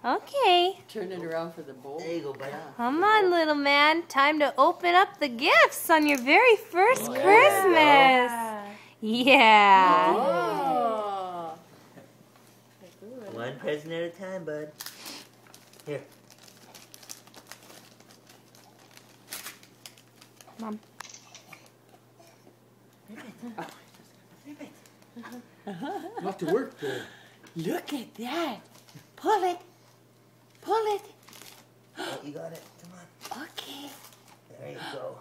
Okay. Turn it around for the bowl. There you go, buddy. Come on, little man. Time to open up the gifts on your very first Oh, Christmas. Yeah. Oh. One present at a time, bud. Here. Mom. Not to work there. Look at that. Pull it. Pull it. Oh, you got it. Come on. Okay. There you go.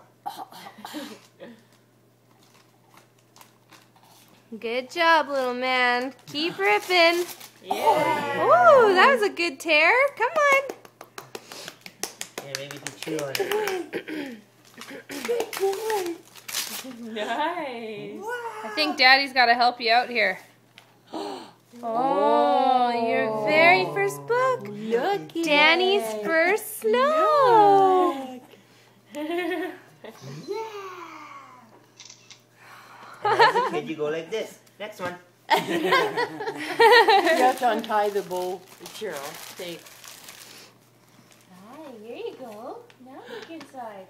Good job, little man. Keep ripping. Yeah. Ooh, that was a good tear. Come on. Yeah, maybe you can chew on it. Good boy. Nice. I think Daddy's got to help you out here. Oh, your very first book. Look at Danny's it. first snow. And as a kid, you go like this. Next one. You have to untie the bowl, Cheryl. Take. Hi, here you go. Now look inside.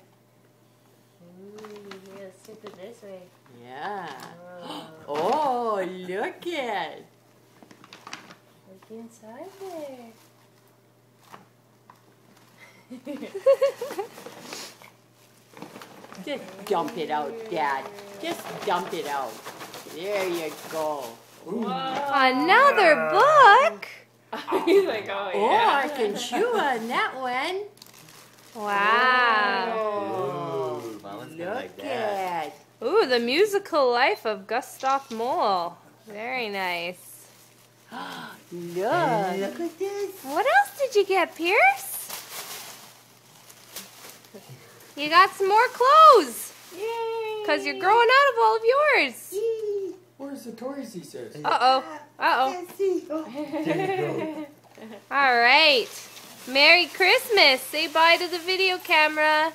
Ooh, you gotta sip it this way. Yeah. Oh, Oh, look at. look inside there. Just dump it out, Dad. Just dump it out. There you go. Another book. He's like, oh Oh, yeah. I can chew on that one. Wow. Ooh, Mama's gonna Look like that. at. Ooh, the musical life of Gustav Mole. Very nice. Look. Look at this. What else did you get, Pierce? You got some more clothes. Yay. Because you're growing out of all of yours. Where's the toys, he says? Uh-oh. Uh-oh. Can't see. Oh, there you go. All right. Merry Christmas. Say bye to the video camera.